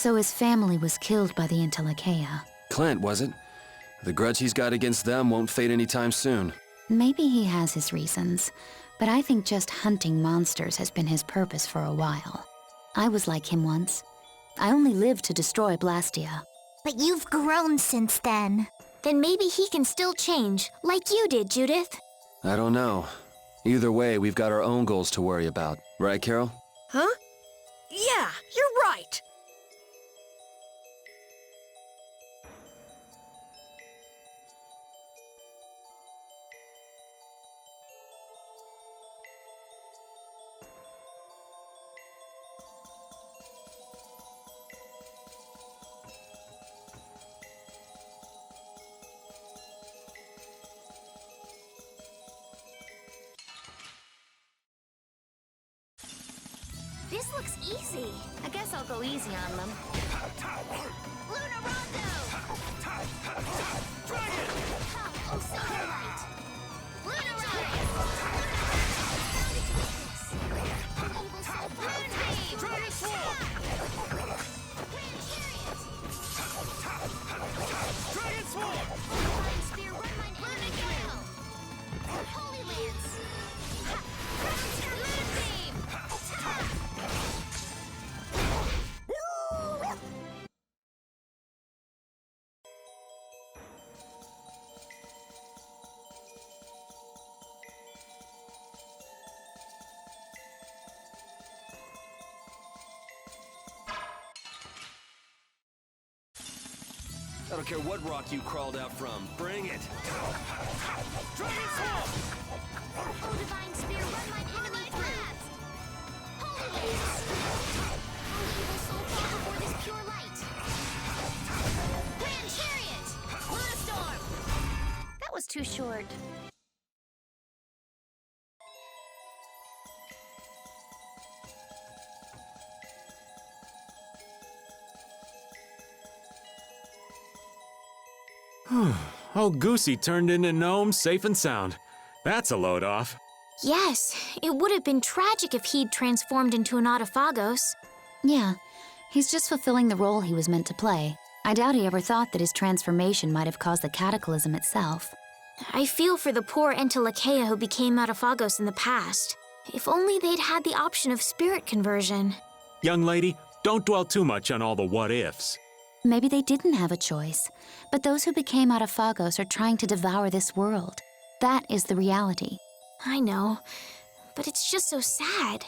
So his family was killed by the Intellicheia. Clint, was it? The grudge he's got against them won't fade anytime soon. Maybe he has his reasons, but I think just hunting monsters has been his purpose for a while. I was like him once. I only lived to destroy Blastia. But you've grown since then. Then maybe he can still change, like you did, Judith. I don't know. Either way, we've got our own goals to worry about. Right, Carol? Huh? Yeah, you're right. This looks easy. I guess I'll go easy on them. Luna Rondo! Dragon! Oh, so right. Luna Rondo! Dragon Sword! Dragon Sword! Divine Spear, run mine enemy kill! Holy Lance! Moonbeam! I don't care what rock you crawled out from. Bring it! Dragon Sword! Oh, Divine Spear, run mine enemy blast! Holy Lance! All evil soul fall before this pure light! Grand Chariot! Luna Storm! That was too short. Oh, Goosey turned into gnome safe and sound. That's a load off. Yes, it would have been tragic if he'd transformed into an Autophagos. Yeah, he's just fulfilling the role he was meant to play. I doubt he ever thought that his transformation might have caused the cataclysm itself. I feel for the poor Entelechea who became Autophagos in the past. If only they'd had the option of spirit conversion. Young lady, don't dwell too much on all the what-ifs. Maybe they didn't have a choice, but those who became Autophagos are trying to devour this world. That is the reality. I know, but it's just so sad.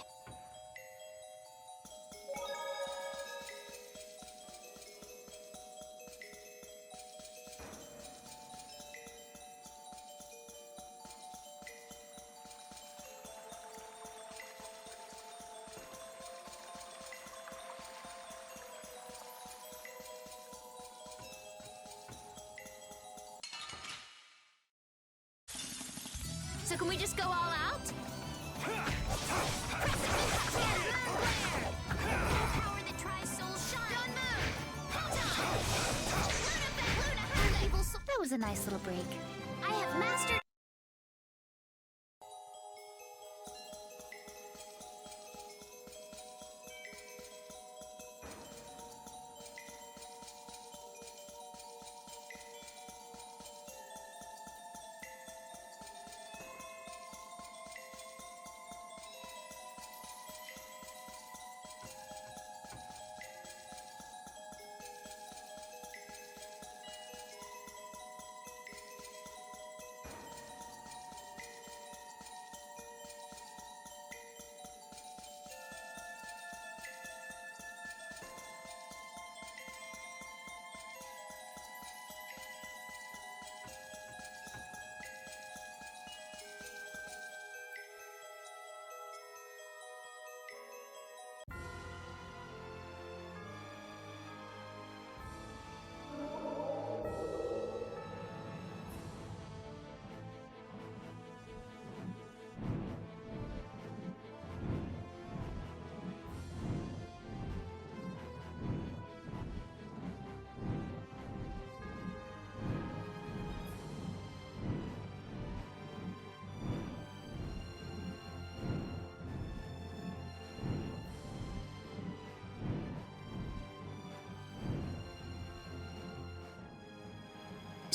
So can we just go all out? Power that tries soul shine. That was a nice little break. I have mastered.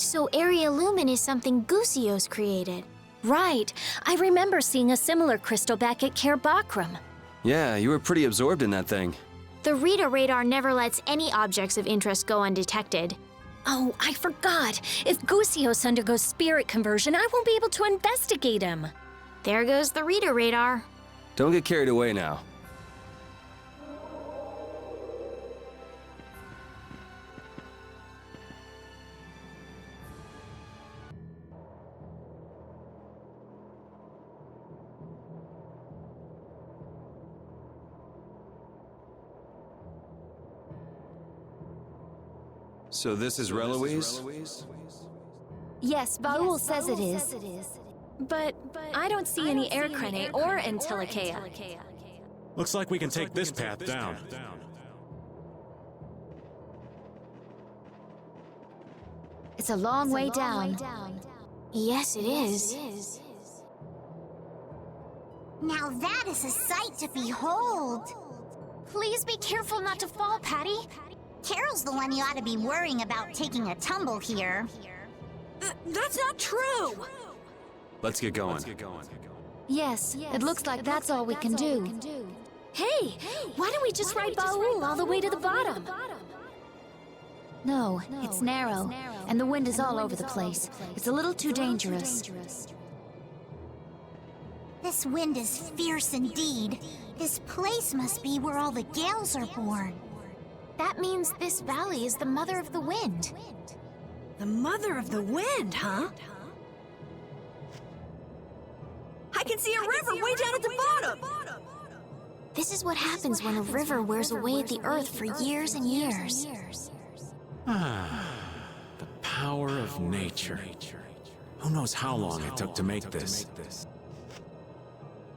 So Area Lumen is something Gusios created. Right. I remember seeing a similar crystal back at Care Bakram. Yeah, you were pretty absorbed in that thing. The Rita radar never lets any objects of interest go undetected. Oh, I forgot. If Gusios undergoes spirit conversion, I won't be able to investigate him. There goes the Rita radar. Don't get carried away now. So this is Reloise? Yes, Baul says it is. But I don't see any air crane or Antilochea. Looks like we can take this path down. It's a long way down. Yes, it is. Now that is a sight to behold. Please be careful not to fall, Patty. Carol's the one you ought to be worrying about taking a tumble here. That's not true! Let's get going. Yes, it looks like that's all we can do. Hey, why don't we just ride Baul all the way to the bottom? No, it's narrow, and the wind is all over the place. It's a little too dangerous. This wind is fierce indeed. This place must be where all the gales are born. That means this valley is the mother of the wind. The mother of the wind, huh? I can see a river way down at the bottom! This is what happens when a river wears away at the earth for years and years. The power of nature. Who knows how long it took to make this?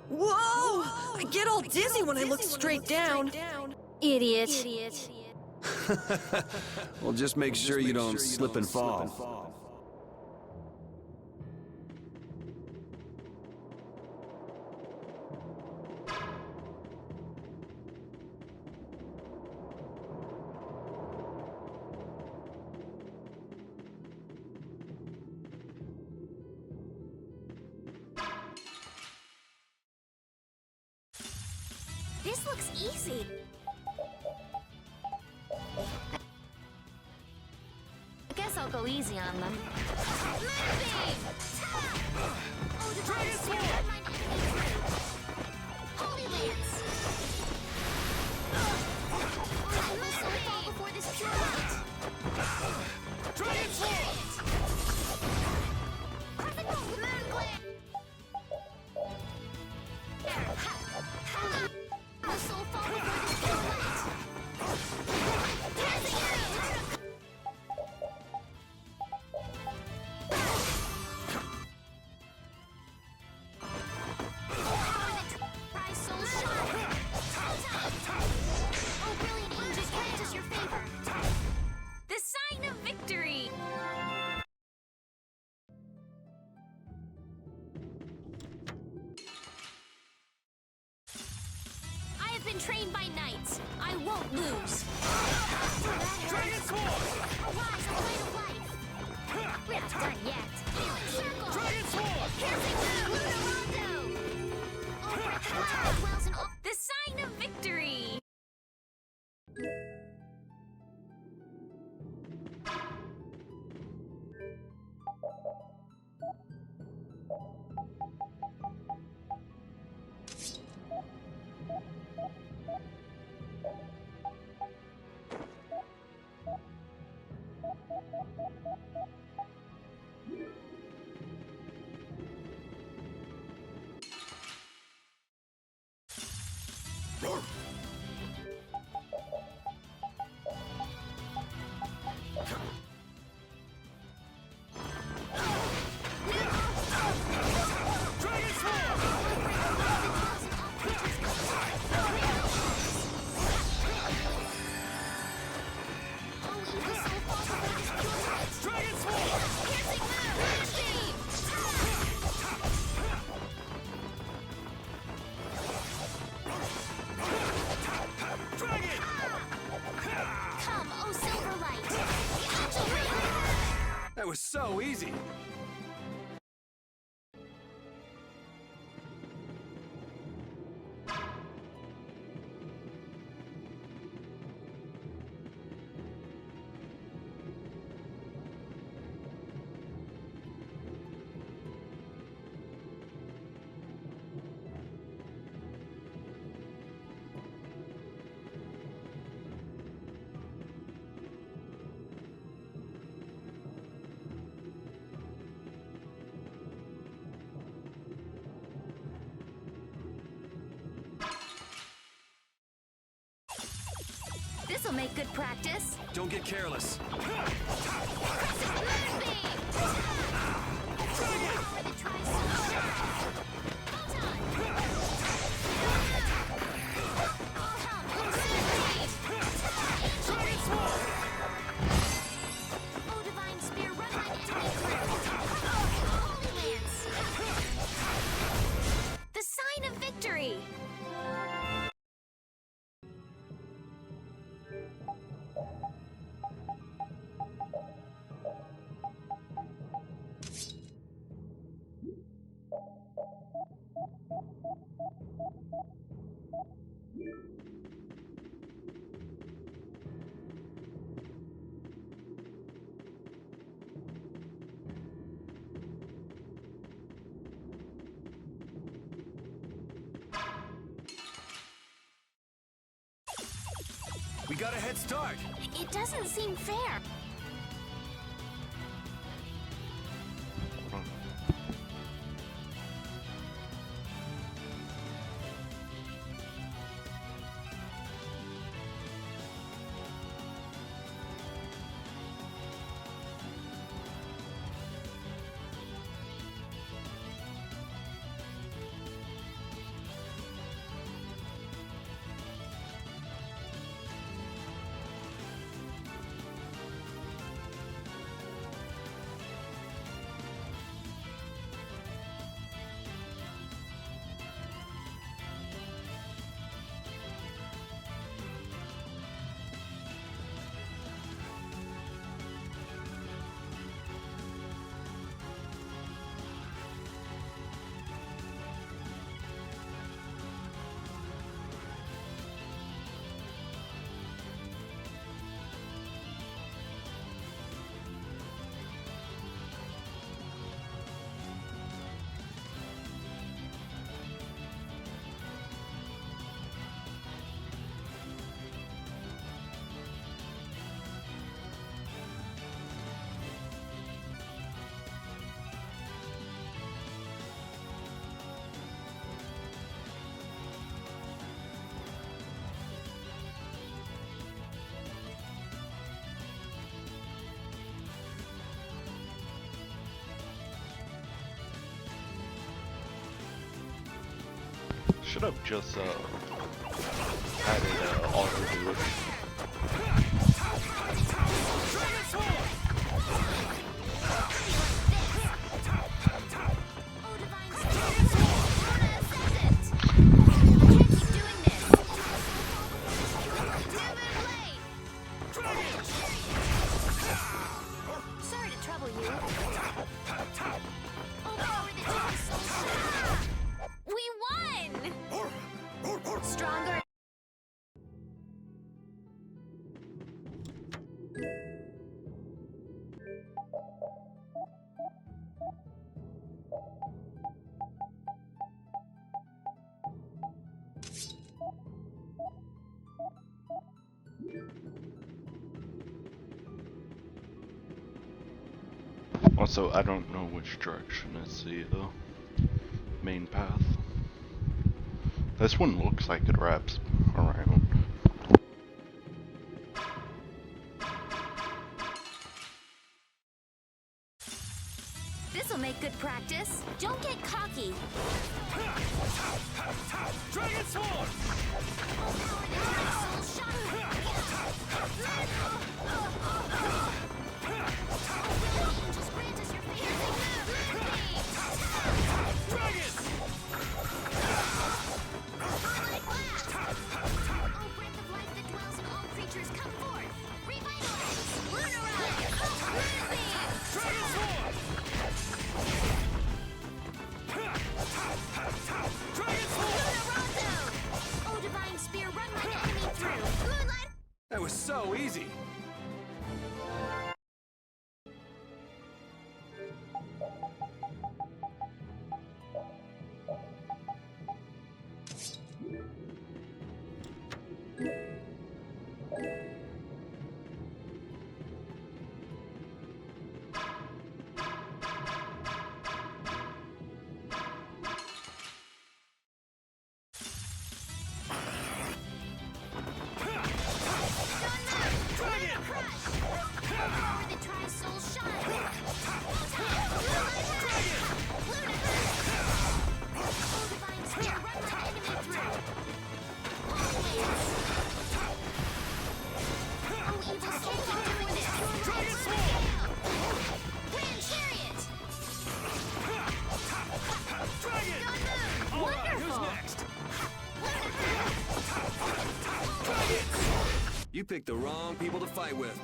Whoa! I get all dizzy when I look straight down. Idiot. Well, just make sure you don't slip and fall. This looks easy. I guess I'll go easy on them. Dragon Sword! Holy Lance! I must so fall before this pure light. Dragon Sword! Perfect Moon Glare! I must so fall before this pure light. Passing arrow! Prize soul shine! Oh, brilliant angels, grant us your favor! The sign of victory! I have been trained by knights. I won't lose. Dragon Sword! Arise, light of life! We're not done yet. Healing circle! Dragon Sword! Piercing through! Luna Rondo! Over at the cloud dwells an The sign of victory! make good practice. Don't get careless. Moonbeam! Power that tries so hard. Photon! All help, incendiary! Oh, divine spear, run my enemy through! Holy lance! The sign of victory! We got a head start. It doesn't seem fair. Should have just added auto to it. Oh, divine spear! Luna ascendant! I can't keep doing this! Sorry to trouble you. Oh, power that tries so hard. We won! Stronger. Also, I don't know which direction is the main path. This one looks like it wraps around. This'll make good practice. Don't get cocky. Dragon Sword! Oh, power that tries so sharp. Just grant us your favorite Dragon! Moonlight blast! Oh, breath of life that dwells in all creatures, come forth! Revitalize! Lunarize! Dragon Sword! Dragon Sword! Lunarazo! Oh, divine spear, run my enemy through! Moonlight! That was so easy. You picked the wrong people to fight with.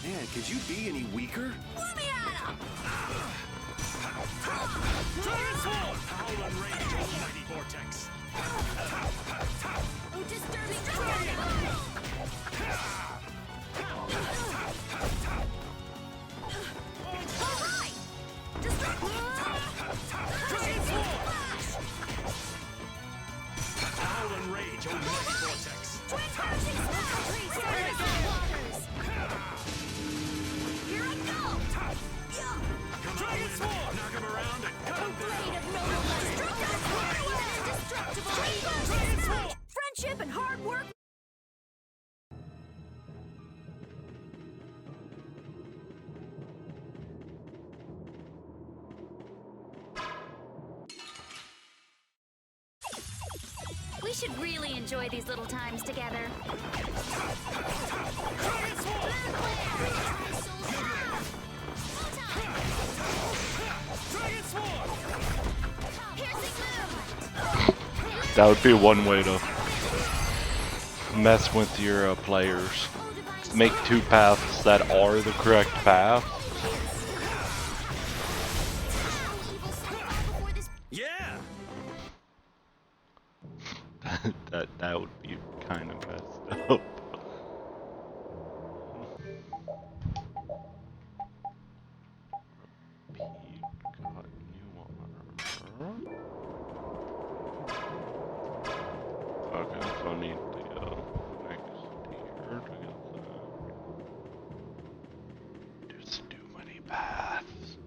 Man, could you be any weaker? Let me at him! Transform! Howl and rage, almighty vortex. Oh, disturbing dragon! Alright! Howl and rage, almighty vortex. Twin crushing smash! Waters! Here I go! Come on, Lynn. Knock him around and cut him down. Blade of noble indestructible! Friendship and hard work. We should really enjoy these little times together. That would be one way to mess with your players. Make two paths that are the correct path. Yeah! that would be kind of messed up. Okay, so I need the next tier to get that. There's too many paths.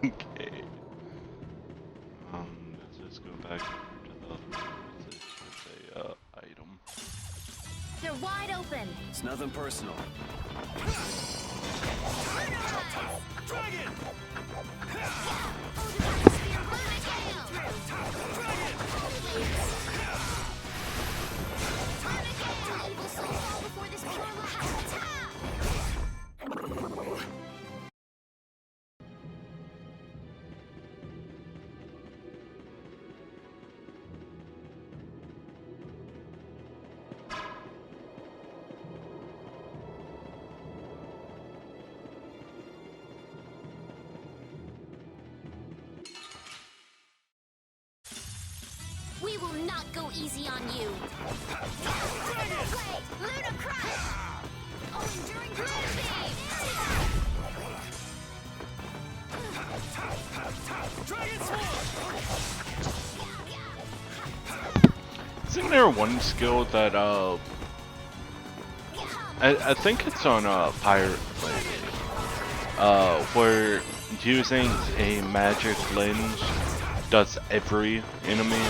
Okay. Let's just go back to the other room. It should say item. They're wide open. It's nothing personal. Dragon! We will not go easy on you. Play, ludicrous! Oh, enduring Dragon Sword! Isn't there one skill that I think it's on Pirate Blade, where using a magic lens does every enemy.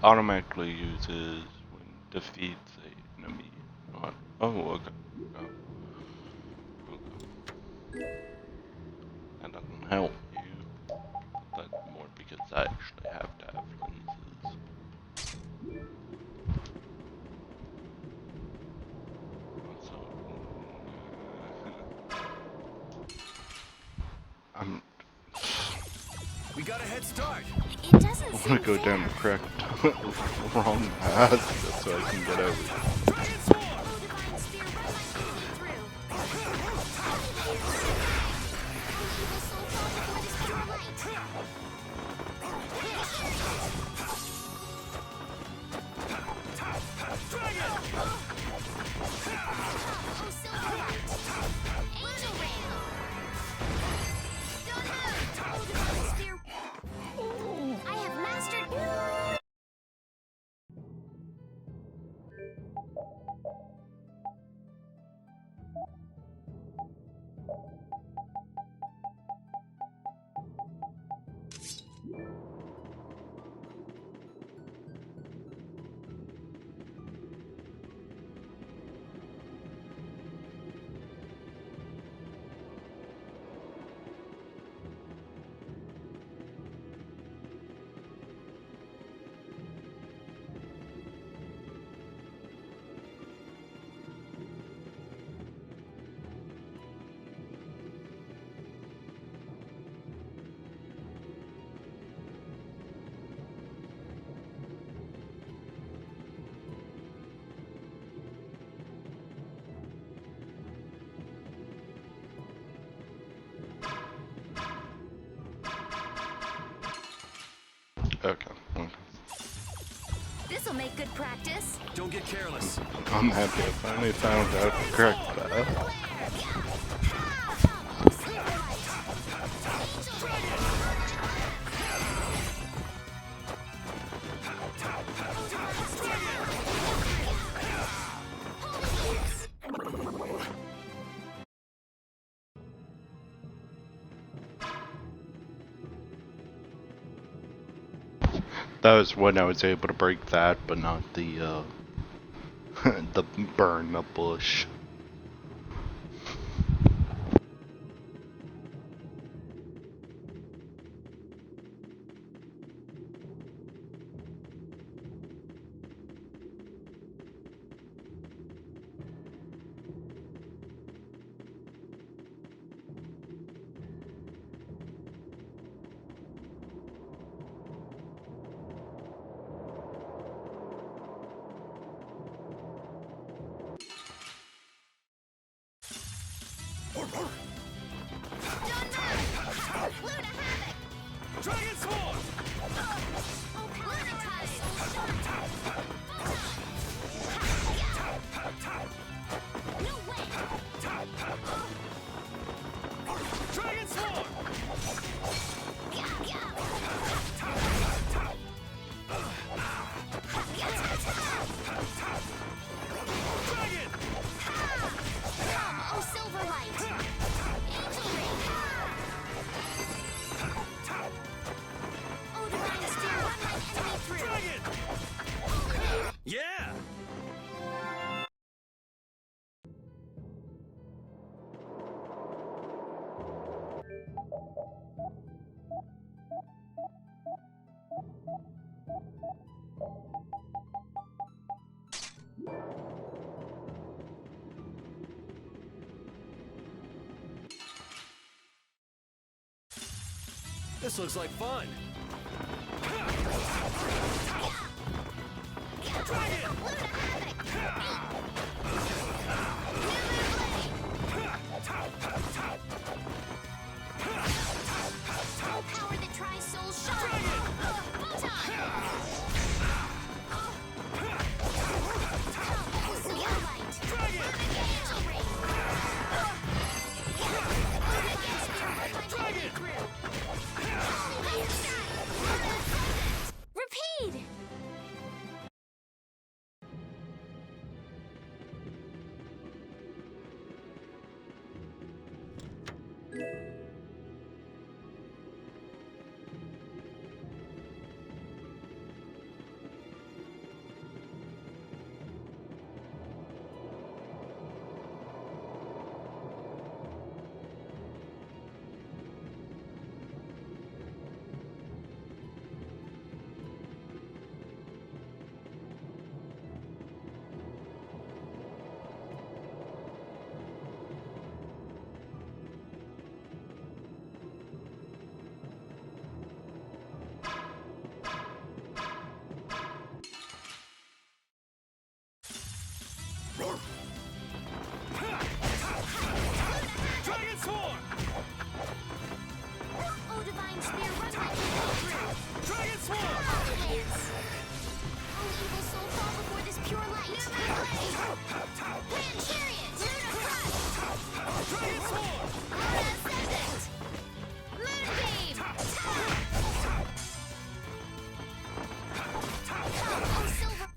Automatically uses when defeats an enemy. Oh, okay. Okay. That doesn't help you. That's more because I actually have to have lenses. So, We got a head start. It doesn't I'm seem gonna go fair. down the correct wrong path just so I can get over. Oh, divine spear, run my through. I have mastered. Okay. This'll make good practice. Don't get careless. I'm happy I finally found out the correct path. That was when I was able to break that, but not the the burn the bush. Yeah! This looks like fun. Power that tries soul shine. Dragon!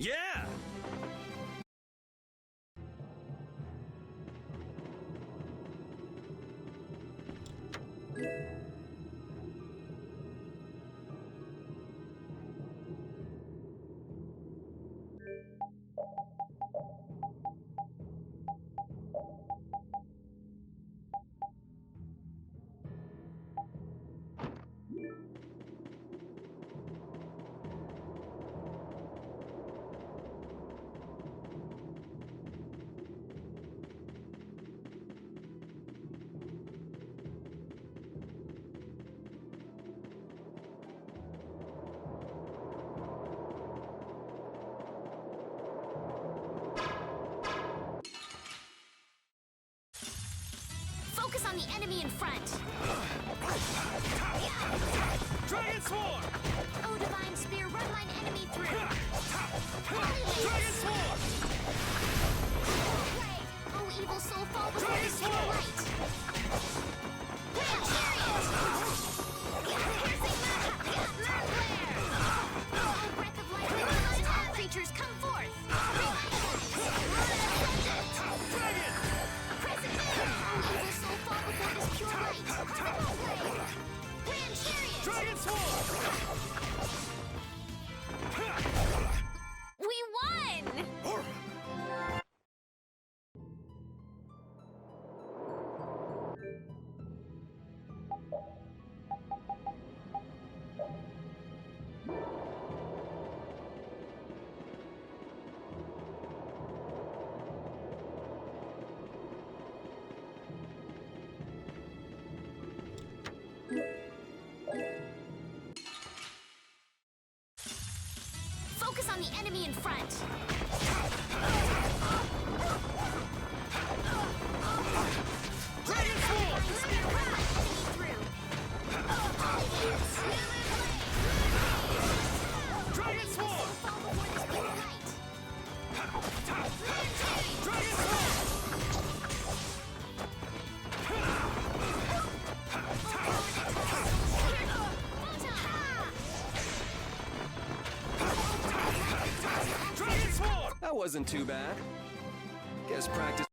Yeah! Focus on the enemy in front. Dragon Swarm! Oh, divine spear, run mine enemy through. Holy Dragon Swarm! plague! Oh, evil soul, fall before Dragon this pure Swarm! light. Grand chariot! Piercing map flare! Oh, breath of light, run mine all creatures, come forth. Dragon! Crescent moon! Oh, evil soul, fall before this pure light. Horrible plague! Grand chariot! Dragon Swarm! We won! Focus on the enemy in front. Dragon Swarm! Divine spear, run mine enemy through. Dragon Swarm! Fall before this pure light. Dragon Swarm! Dragon Swarm! That wasn't too bad. Guess practice.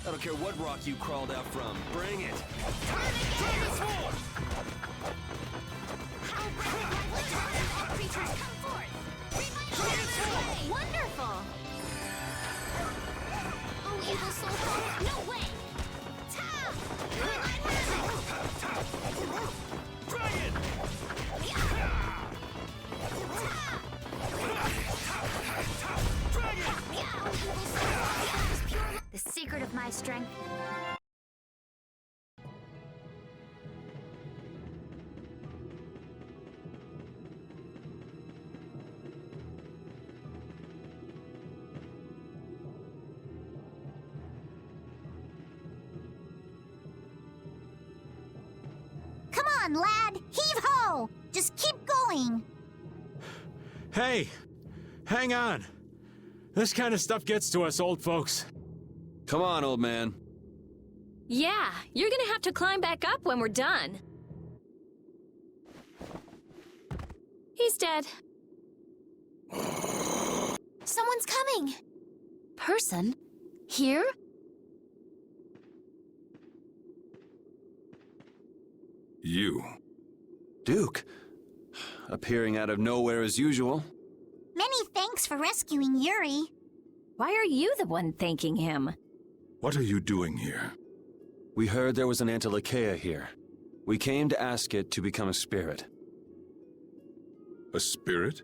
I don't care what rock you crawled out from. Bring it. Dragon Swarm! How breath of light, all creatures come forth. Dragon Swarm! Wonderful! Oh, evil soul, fall. No way! Ta! Dragon! Dragon! Oh, evil soul, fall. This pure light. The secret of my strength. Come on, lad! Heave ho! Just keep going! Hey! Hang on! This kind of stuff gets to us old folks. Come on, old man. Yeah, you're gonna have to climb back up when we're done. He's dead. Someone's coming! Person? Here? You. Duke. Appearing out of nowhere as usual. Many thanks for rescuing Yuri. Why are you the one thanking him? What are you doing here? We heard there was an Antilocheia here. We came to ask it to become a spirit. A spirit?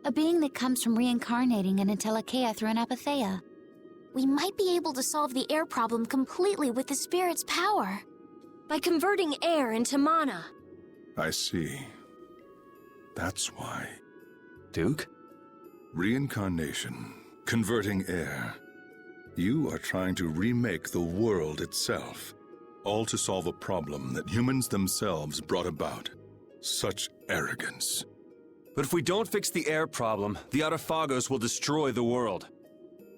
A being that comes from reincarnating an Antilocheia through an apatheia. We might be able to solve the air problem completely with the spirit's power. By converting air into mana. I see. That's why. Duke? Reincarnation, converting air. You are trying to remake the world itself. All to solve a problem that humans themselves brought about. Such arrogance. But if we don't fix the air problem, the Autophagos will destroy the world.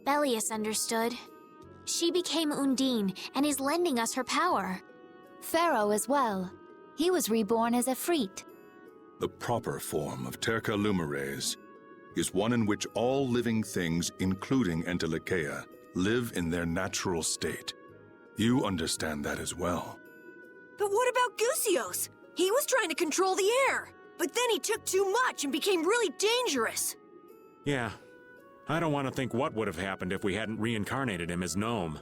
Belius understood. She became Undine and is lending us her power. Pharaoh as well. He was reborn as Efreet. The proper form of Terca Lumires is one in which all living things, including Entelekea, live in their natural state. You understand that as well. But what about Gusios? He was trying to control the air, but then he took too much and became really dangerous. Yeah. I don't want to think what would have happened if we hadn't reincarnated him as Gnome.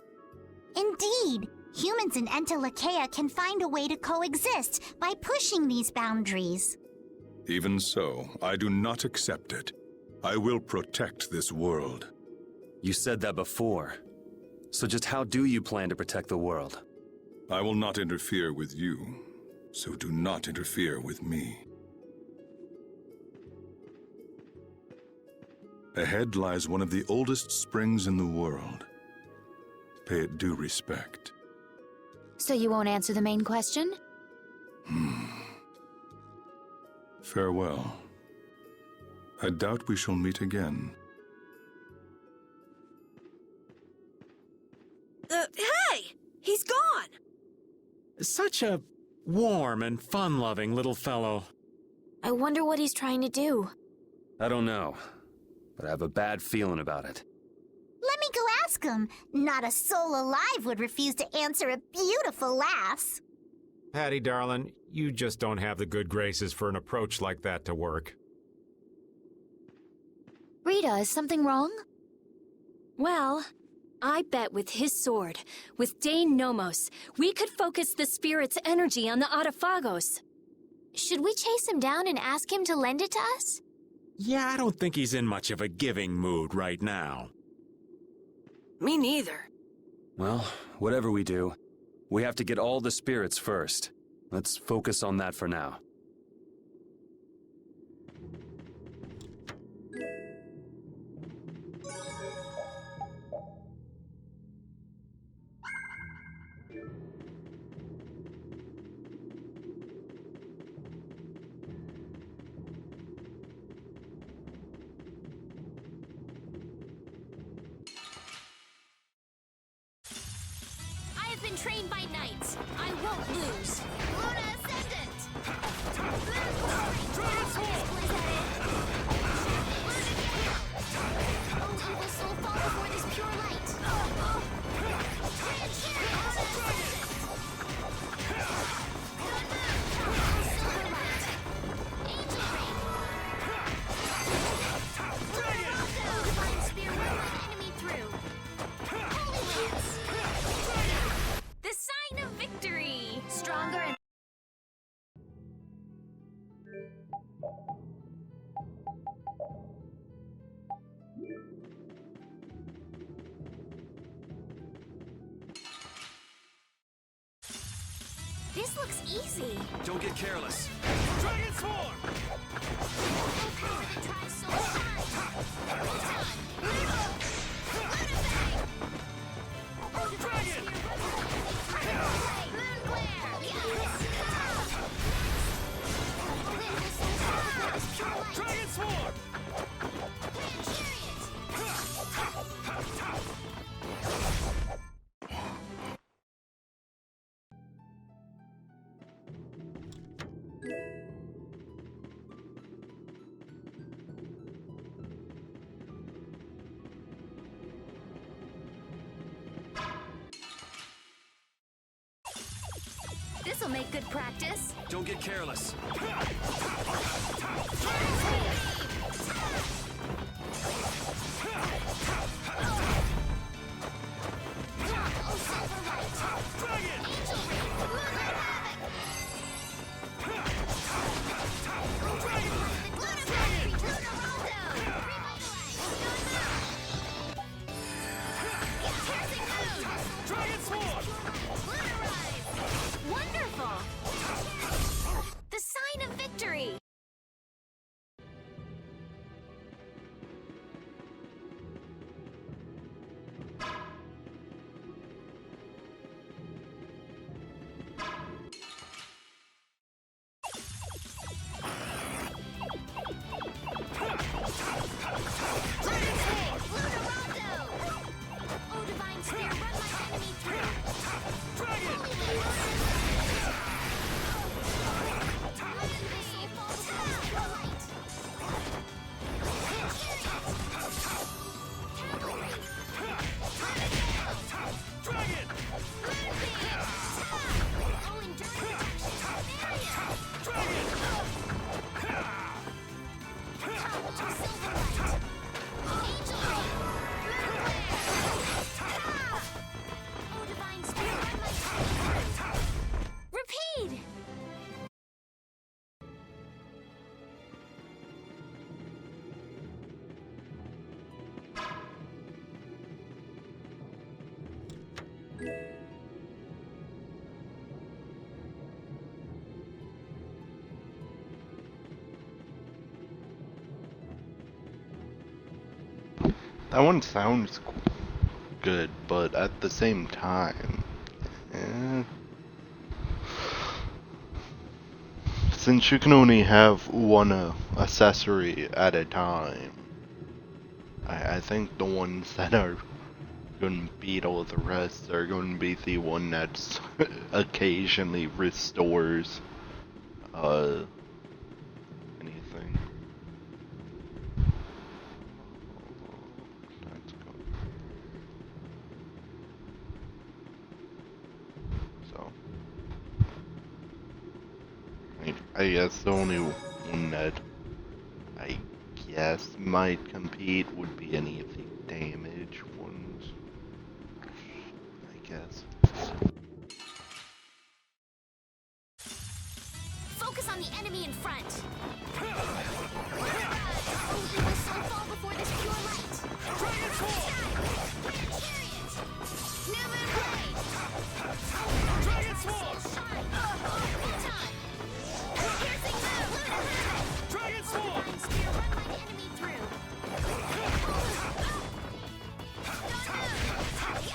Indeed, humans and Entelekea can find a way to coexist by pushing these boundaries. Even so, I do not accept it. I will protect this world. You said that before. So just how do you plan to protect the world? I will not interfere with you, so do not interfere with me. Ahead lies one of the oldest springs in the world. Pay it due respect. So you won't answer the main question? Farewell. I doubt we shall meet again. Hey! He's gone! Such a warm and fun-loving little fellow. I wonder what he's trying to do. I don't know, but I have a bad feeling about it. Let me go ask him. Not a soul alive would refuse to answer a beautiful lass. Patty, darling, you just don't have the good graces for an approach like that to work. Rita, is something wrong? Well, I bet with his sword, with Dane Nomos, we could focus the spirit's energy on the Autophagos. Should we chase him down and ask him to lend it to us? Yeah, I don't think he's in much of a giving mood right now. Me neither. Well, whatever we do, we have to get all the spirits first. Let's focus on that for now. I have been trained by knights. I won't lose. Luna Ascendant! Dragon Oh, evil soul, fall before this pure light. Grand Chariot! Silver light. Angel ring. Divine spear, run my enemy through. Holy lance. The sign of victory! Stronger and this looks easy. Don't get careless. Dragon Swarm! No power that tries so hard. Dragon! Moon glare! Yes! Dragon Swarm! Grand Chariot! This'll make good practice. Don't get careless. Dragon Swarm! Wonderful! The sign of victory! That one sounds good, but at the same time, since you can only have one accessory at a time, I think the ones that are going to beat all the rest are going to be the one that's occasionally restores anything. That's good. So I guess the only one that I guess might compete would be any of the damage ones. I guess. Focus on the enemy in front. Only will so fall before this pure light. Dragon Sword! Chariot! New moon blade! Dragon Sword! Time! Piercing move! Dragon Sword! Divine Spear, run my enemy through.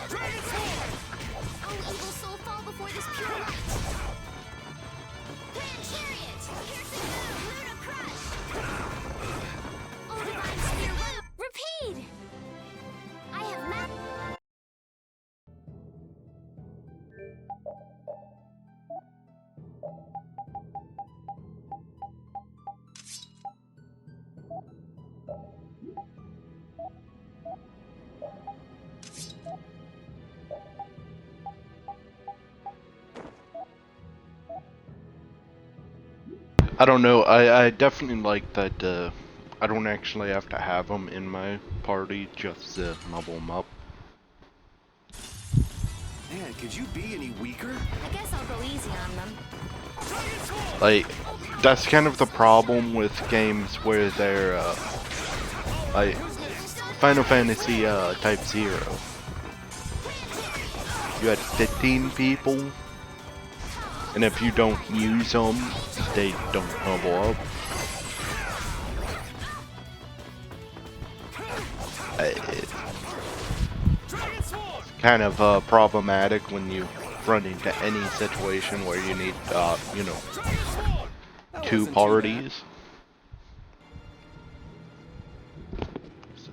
Dragon Sword! Only evil soul fall before this pure light. Grand Chariot! Piercing move! Luna Crush! Oh, Divine Spear, run! Repeat! I have met... I don't know, I definitely like that I don't actually have to have them in my party just to level them up. Man, could you be any weaker? I guess I'll go easy on them. Like, that's kind of the problem with games where they're, like, Final Fantasy, Type 0. You had 15 people, and if you don't use them, they don't level up. It's kind of, problematic when you run into any situation where you need, you know, 2 parties. So.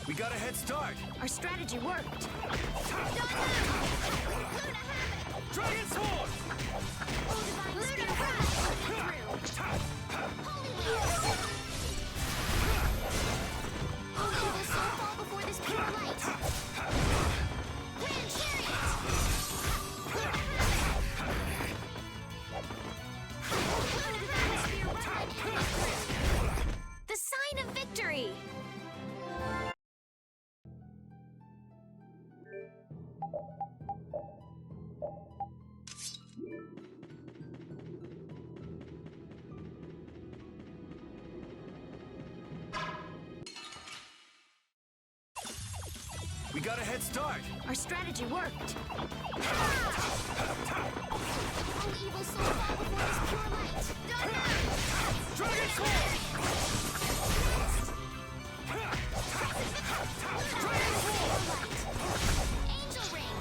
We got a head start. Our strategy worked. Dragon Sword! Luna Crush! Holy Wheels! Only evil soul fall before this pure light. Grand Chariot! Luna Spear, run my enemy through. The sign of victory! We got a head start. Our strategy worked. Only evil soul fall before this pure light. Dragon Sword! Angel Ring!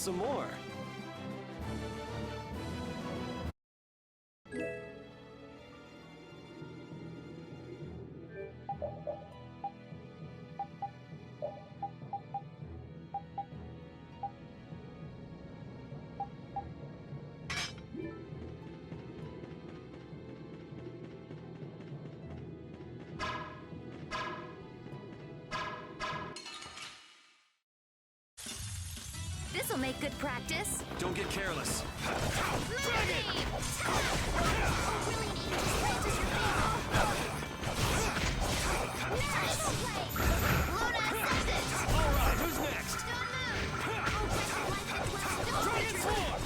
some more. This'll make good practice. Don't get careless. Moonbeam! Really need to practice your Nice! Luna Ascendant! Alright, who's next? Don't move! Dragon Sword!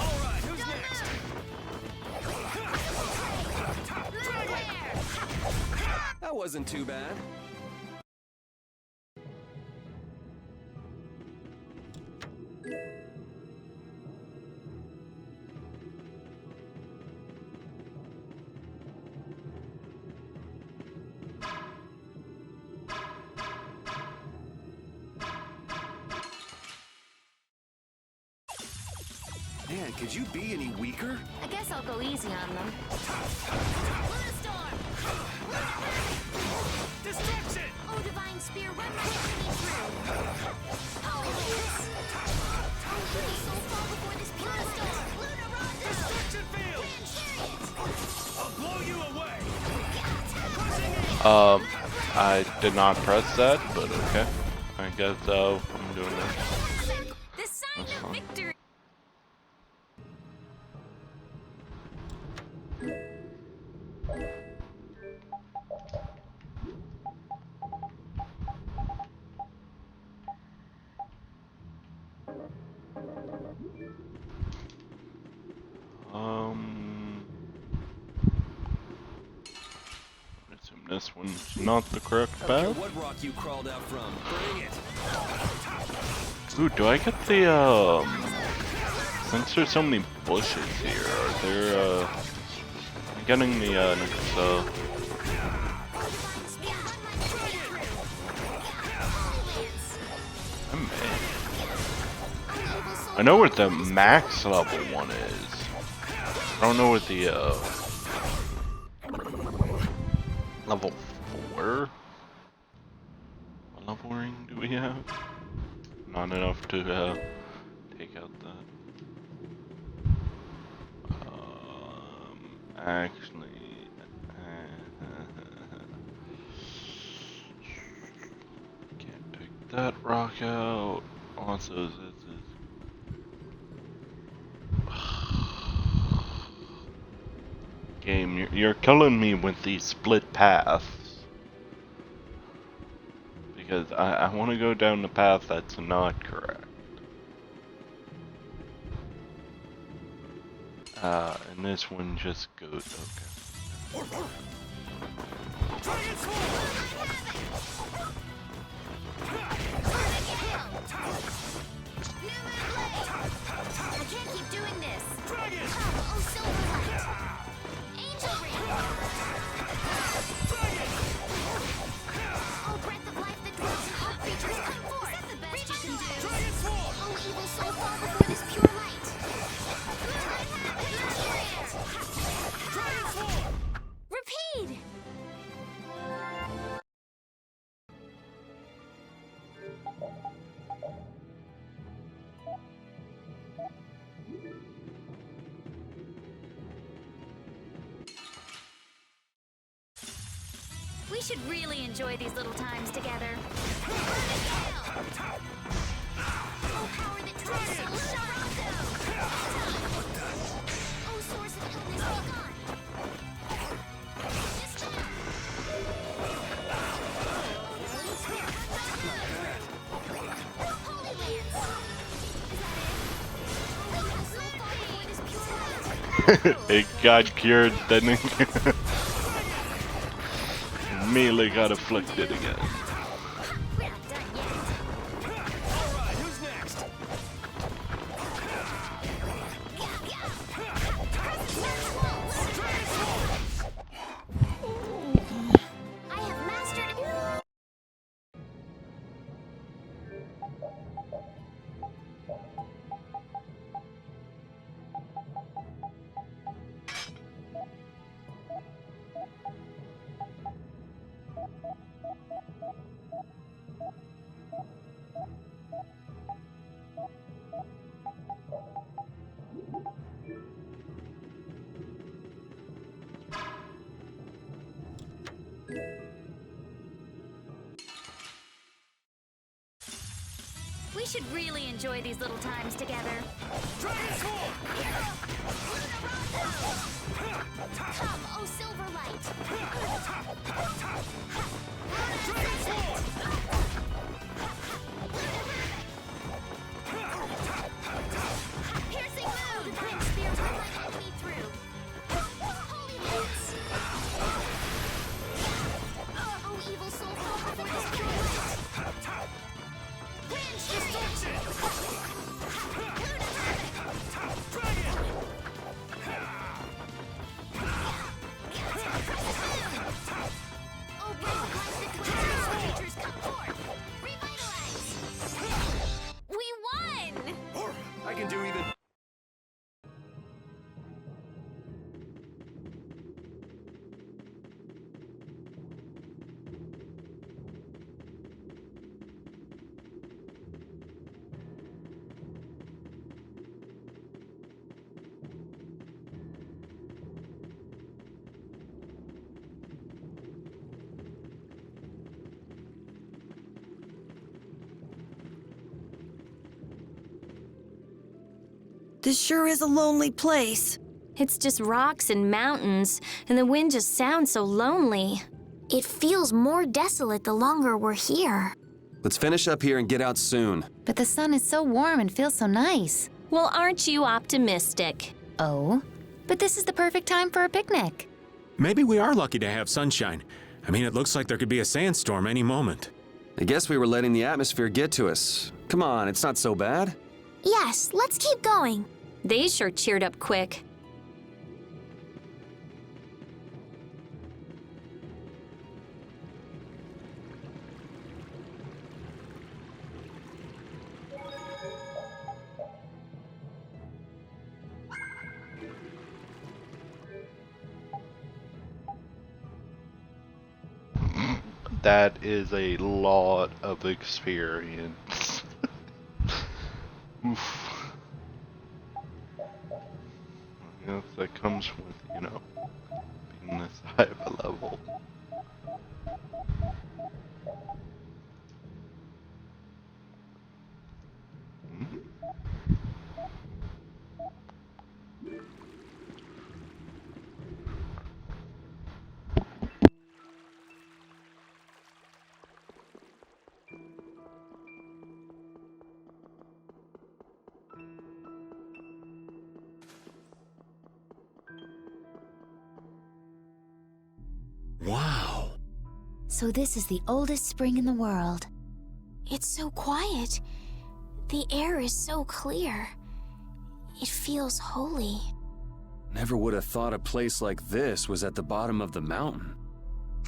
Alright, who's next? That wasn't too bad. Man, could you be any weaker? I guess I'll go easy on them. Luna Storm! Destruction! Oh, Divine Spear, run my enemy through! Oh, yes! Oh, please, so fall before this Luna Storm! Luna Rondo! Destruction field! Wind Chariot! I'll blow you away! I did not press that, but okay. I guess I'm doing that. The sign That's of fine. victory! I assume this one's not the correct I don't care path. what rock you crawled out from. Bring it! Ooh, do I get the since there's so many bushes here, are there I'm getting the next I may. I know what the max level one is. I don't know what the level 4? What level ring do we have? Not enough to take out that. Actually, can't take that rock out. Also, this is game. You're killing me with these split paths. Because I want to go down the path that's not correct. And this one just goes, okay. Dragon Sword! I can't keep doing this! Dragon! Come, oh Silverlight! Angel Ring! Dragon! Oh breath of life that dwells in all creatures, come forth! Is that the best you can do? Dragon Sword! Oh evil soul, fall before this pure light! Dragon Sword! Repeat! We should really enjoy these little times together. Oh power that drives soul, Sharonto! Oh source of illness, be gone! Holy Lands! Is that it? Oh evil soul, fall before this pure light! It got cured, didn't it? Immediately got afflicted again. We should really enjoy these little times together. Dragon Swarm! Come, oh Silverlight! Dragon Swarm! Piercing moon! Divine Spear will let enemy through. Holy Lance! Oh, evil soul, fall before this pure light! Grand Destruction! Luna Havoc! Dragon! Oh, brave cosmic commanders, creatures come forth! Revitalize! We won! I can do even... This sure is a lonely place. It's just rocks and mountains, and the wind just sounds so lonely. It feels more desolate the longer we're here. Let's finish up here and get out soon. But the sun is so warm and feels so nice. Well, aren't you optimistic? Oh, but this is the perfect time for a picnic. Maybe we are lucky to have sunshine. I mean, it looks like there could be a sandstorm any moment. I guess we were letting the atmosphere get to us. Come on, it's not so bad. Yes, let's keep going. They sure cheered up quick. That is a lot of experience. Oof. I guess that comes with, you know, being this high of a level. Wow. So this is the oldest spring in the world. It's so quiet. The air is so clear. It feels holy. Never would have thought a place like this was at the bottom of the mountain.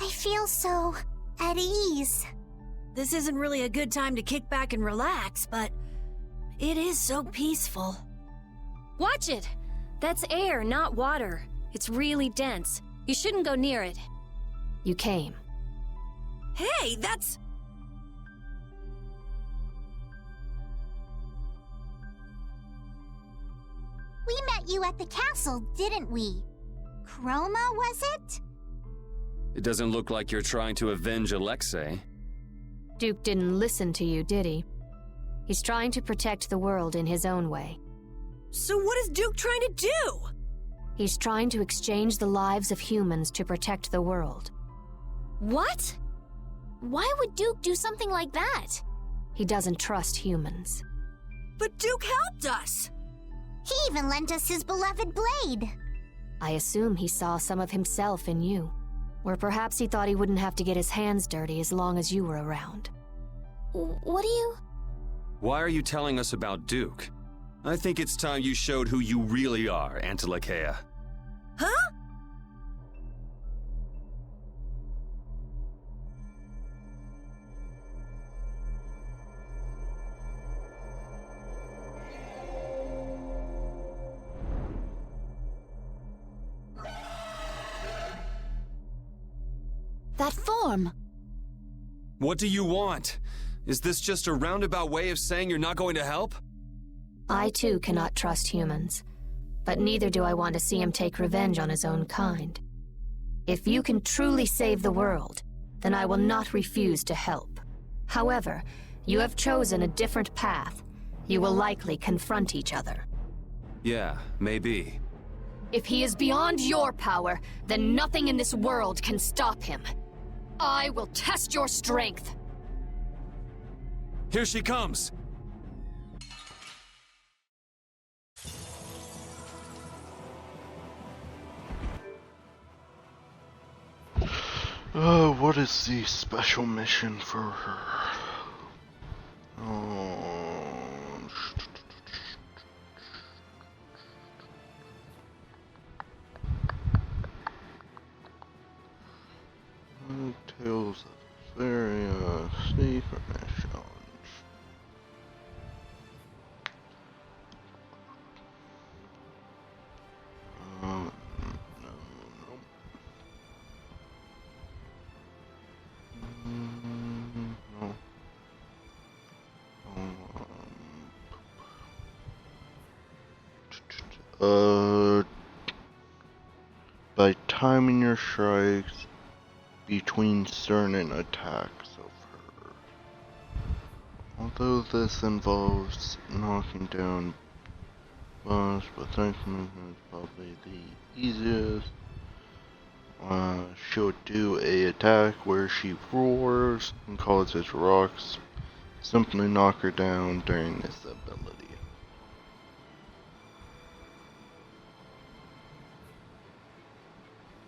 I feel so at ease. This isn't really a good time to kick back and relax, but it is so peaceful. Watch it! That's air, not water. It's really dense. You shouldn't go near it. You came. Hey, that's... We met you at the castle, didn't we? Chroma, was it? It doesn't look like you're trying to avenge Alexei. Duke didn't listen to you, did he? He's trying to protect the world in his own way. So what is Duke trying to do? He's trying to exchange the lives of humans to protect the world. What? Why would Duke do something like that? He doesn't trust humans. But Duke helped us! He even lent us his beloved blade. I assume he saw some of himself in you. Or perhaps he thought he wouldn't have to get his hands dirty as long as you were around. What do you... Why are you telling us about Duke? I think it's time you showed who you really are, Antilakea. Huh? That form! What do you want? Is this just a roundabout way of saying you're not going to help? I too cannot trust humans, but neither do I want to see him take revenge on his own kind. If you can truly save the world, then I will not refuse to help. However, You have chosen a different path. You will likely confront each other. Yeah, maybe. If he is beyond your power, then nothing in this world can stop him. I will test your strength. Here she comes! What is the special mission for her? Tales of Vesperia, secret missions. No. By timing your strikes between certain attacks of her. Although this involves knocking down boss, but thankfully is probably the easiest. She'll do a attack where she roars and causes rocks. Simply knock her down during this ability.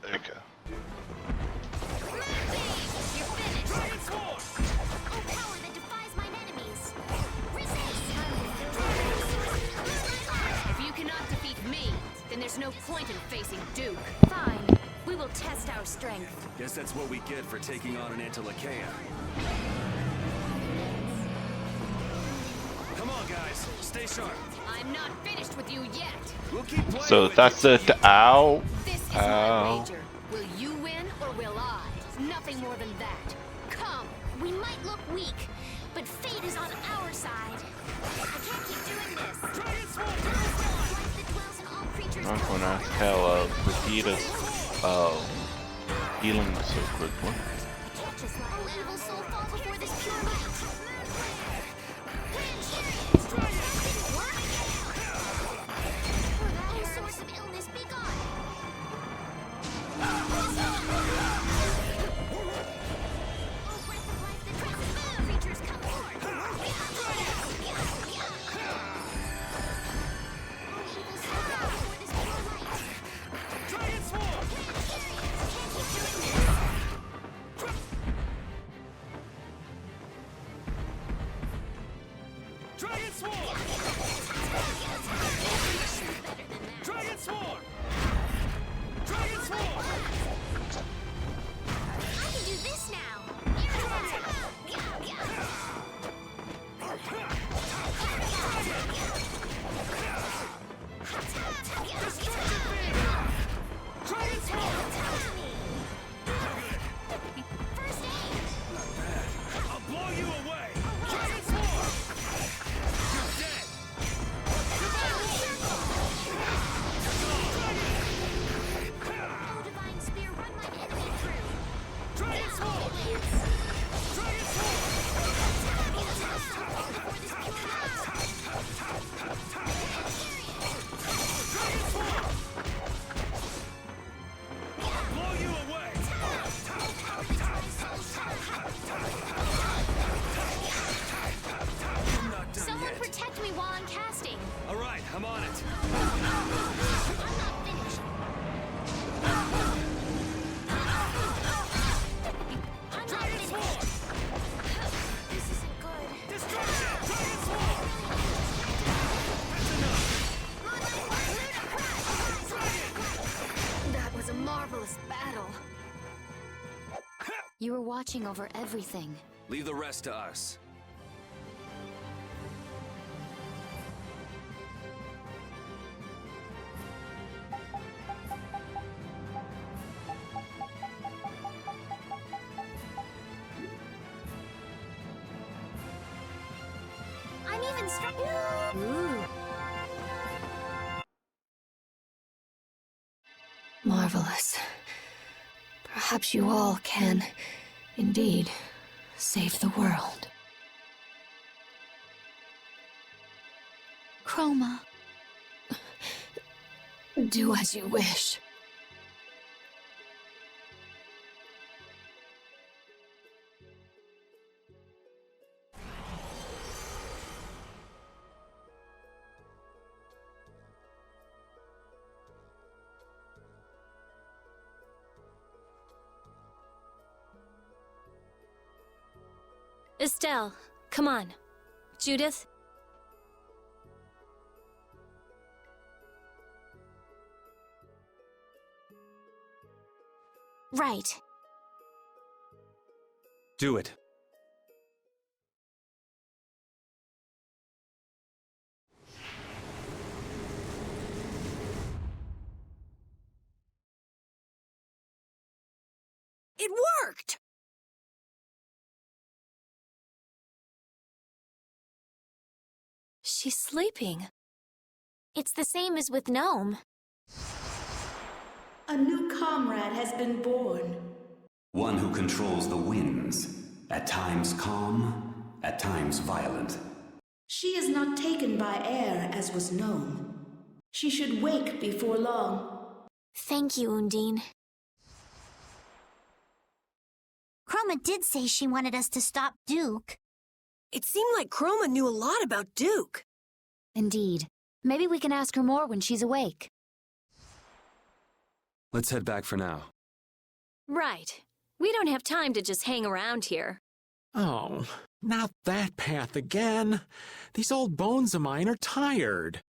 Okay. If you cannot defeat me, then there's no point in facing Duke. Fine. We will test our strength. Guess that's what we get for taking on an Antilakea. Come on, guys. Stay sharp. I'm not finished with you yet. We'll keep playing So with that's you. it. Ow. This is my Ow. wager. Will you win or will I? Nothing more than that. Come. We might look weak, but fate is on our side. I can't keep doing this. Life that dwells in all creatures I'm comes gonna from tell Vegeta's healing so quickly. just like all evil soul fall before this pure light. All source of illness be gone. Oh, breath of life that transcends creatures come forth. All evil soul fall before this pure light. Dragon Swarm! Can't keep doing this. Dragon Swarm! Dragon Swarm! Dragon Swarm! I can do this now. Dragon Swarm! First aid. I'll blow you away! Dragon Swarm! You're dead! Oh, divine spear, run my enemy through. Dragon Swarm! Dragon Swarm! Before this pure light. Dragon Swarm! I'll blow you away! I'm not done Someone yet. protect me while I'm casting. All right, I'm on it. I'm not finished. I'm not finished. This isn't good. Destruction! Dragon Swarm! That was a marvelous battle. You were watching over everything. Leave the rest to us. I'm even struck. Ooh. Marvelous. Perhaps you all can, indeed, save the world. Chroma. Do as you wish. Estelle, come on. Judith? Right. Do it. It worked! She's sleeping. It's the same as with Gnome. A new comrade has been born. One who controls the winds, at times calm, at times violent. She is not taken by air as was known. She should wake before long. Thank you, Undine. Chroma did say she wanted us to stop Duke. It seemed like Chroma knew a lot about Duke. Indeed. Maybe we can ask her more when she's awake. Let's head back for now. Right. We don't have time to just hang around here. Oh, not that path again. These old bones of mine are tired.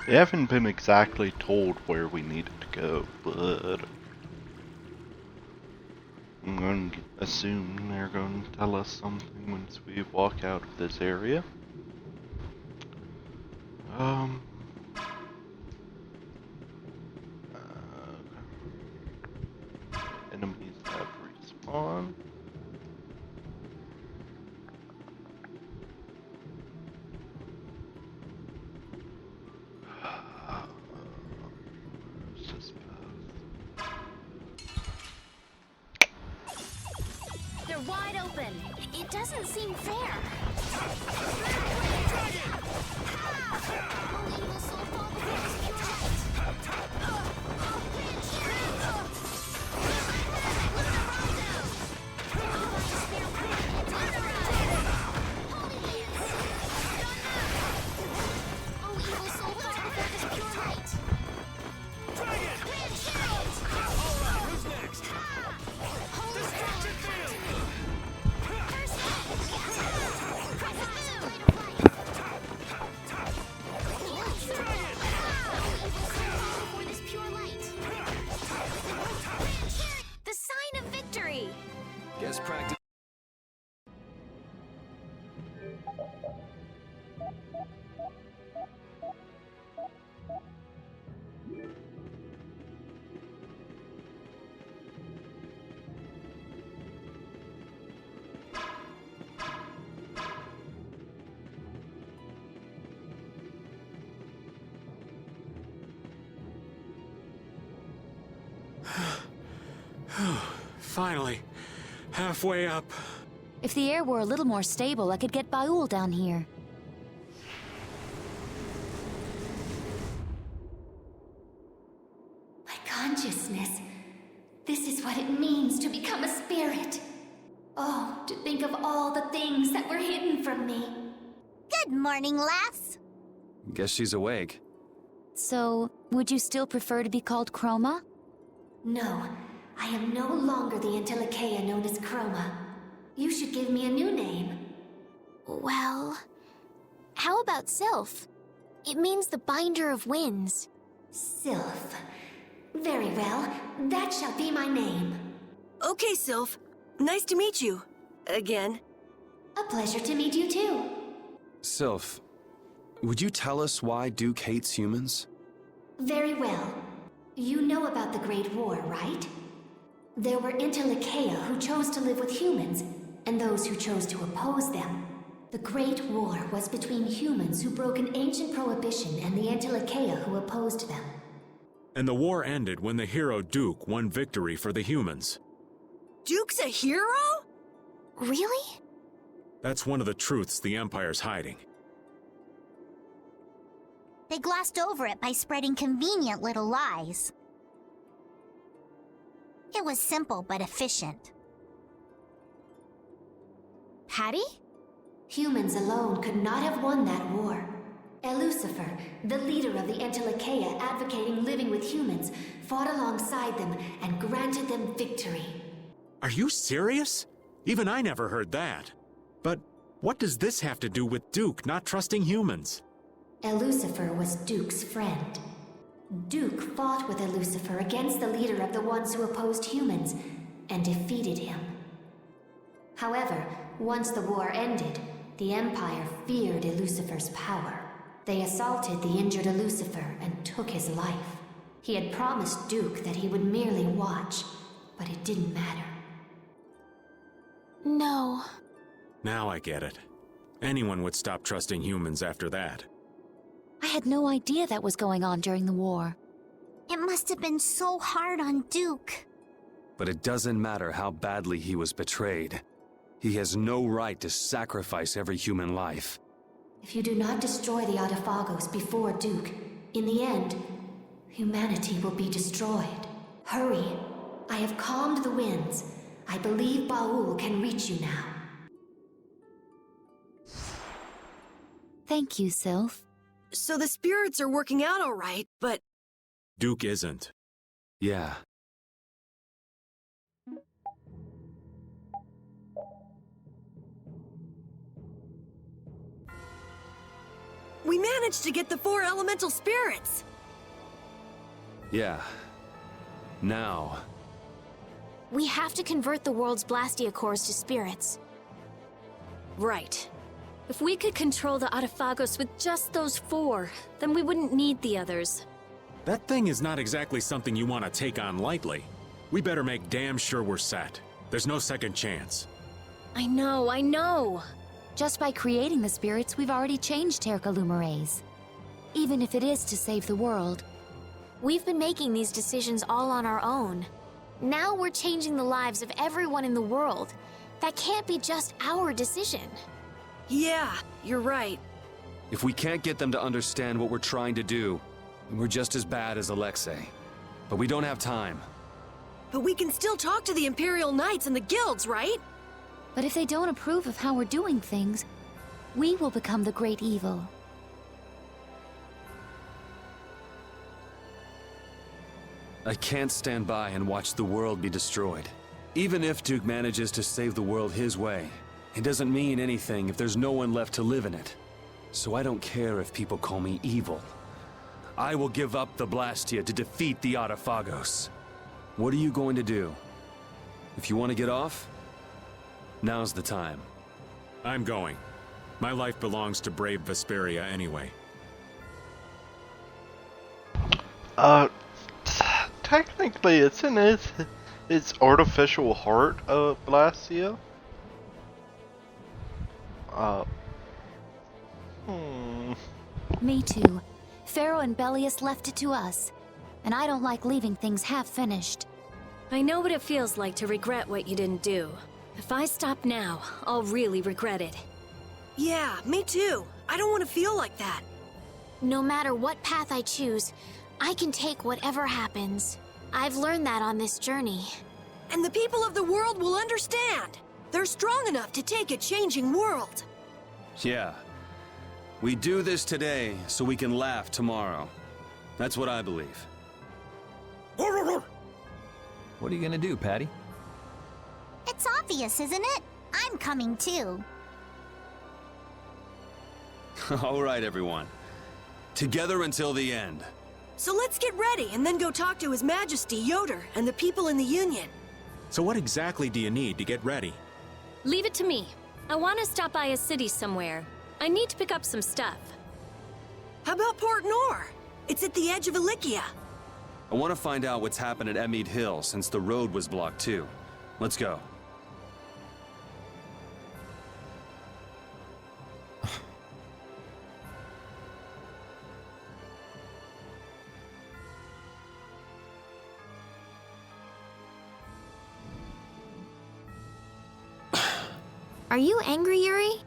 We haven't been exactly told where we needed to go, but I'm going to assume they're going to tell us something once we walk out of this area. Enemies have respawned. They're wide open. It doesn't seem fair. Will evil soul fall before this pure light? Oh, evil soul fall before this pure light. Who's next? The sign of victory! Guess practice. Finally, halfway up. If the air were a little more stable, I could get Baul down here. My consciousness This is what it means to become a spirit. Oh, to think of all the things that were hidden from me. Good morning, lass. Guess she's awake. So, would you still prefer to be called Chroma? No, I am no longer the Entelekea known as Chroma. You should give me a new name. Well, how about Sylph? It means the binder of winds. Sylph. Very well, that shall be my name. Okay, Sylph. Nice to meet you. Again. A pleasure to meet you too. Sylph, would you tell us why Duke hates humans? Very well. You know about the Great War, right? There were Entelekea who chose to live with humans, and those who chose to oppose them. The Great War was between humans who broke an ancient prohibition and the Entelekea who opposed them. And the war ended when the hero Duke won victory for the humans. Duke's a hero? Really? That's one of the truths the Empire's hiding. They glossed over it by spreading convenient little lies. It was simple but efficient. Patty? Humans alone could not have won that war. Lucifer, the leader of the Entelekea advocating living with humans, fought alongside them and granted them victory. Are you serious? Even I never heard that. But what does this have to do with Duke not trusting humans? Lucifer was Duke's friend. Duke fought with Lucifer against the leader of the ones who opposed humans, and defeated him. However, once the war ended, the Empire feared Lucifer's power. They assaulted the injured Lucifer and took his life. He had promised Duke that he would merely watch, but it didn't matter. No. Now I get it. Anyone would stop trusting humans after that. I had no idea that was going on during the war. It must have been so hard on Duke. But it doesn't matter how badly he was betrayed. He has no right to sacrifice every human life. If you do not destroy the Autophagos before Duke, in the end, humanity will be destroyed. Hurry. I have calmed the winds. I believe Baul can reach you now. Thank you, Sylph. So the spirits are working out all right, but... Duke isn't. Yeah. We managed to get the 4 elemental spirits! Yeah. Now... We have to convert the world's Blastia cores to spirits. Right. If we could control the Autophagos with just those 4, then we wouldn't need the others. That thing is not exactly something you want to take on lightly. We better make damn sure we're set. There's no second chance. I know. Just by creating the spirits, we've already changed Terca Lumerays. Even if it is to save the world. We've been making these decisions all on our own. Now we're changing the lives of everyone in the world. That can't be just our decision. Yeah, you're right. If we can't get them to understand what we're trying to do, then we're just as bad as Alexei. But we don't have time. But we can still talk to the Imperial Knights and the guilds, right? But if they don't approve of how we're doing things, we will become the great evil. I can't stand by and watch the world be destroyed. Even if Duke manages to save the world his way, it doesn't mean anything if there's no one left to live in it. So I don't care if people call me evil. I will give up the Blastia to defeat the Autophagos. What are you going to do? If you want to get off, now's the time. I'm going. My life belongs to brave Vesperia anyway. Technically, it's in its artificial heart of Blastia. Me too. Pharaoh and Bellius left it to us. And I don't like leaving things half-finished. I know what it feels like to regret what you didn't do. If I stop now, I'll really regret it. Yeah, me too. I don't want to feel like that. No matter what path I choose, I can take whatever happens. I've learned that on this journey. And the people of the world will understand. They're strong enough to take a changing world. Yeah. We do this today so we can laugh tomorrow. That's what I believe. What are you gonna do, Patty? It's obvious, isn't it? I'm coming too. All right, everyone. Together until the end. So let's get ready and then go talk to His Majesty Yoder and the people in the Union. So what exactly do you need to get ready? Leave it to me. I want to stop by a city somewhere. I need to pick up some stuff. How about Port Nor? It's at the edge of Ilikia. I want to find out what's happened at Emmead Hill since the road was blocked too. Let's go. Are you angry, Yuri?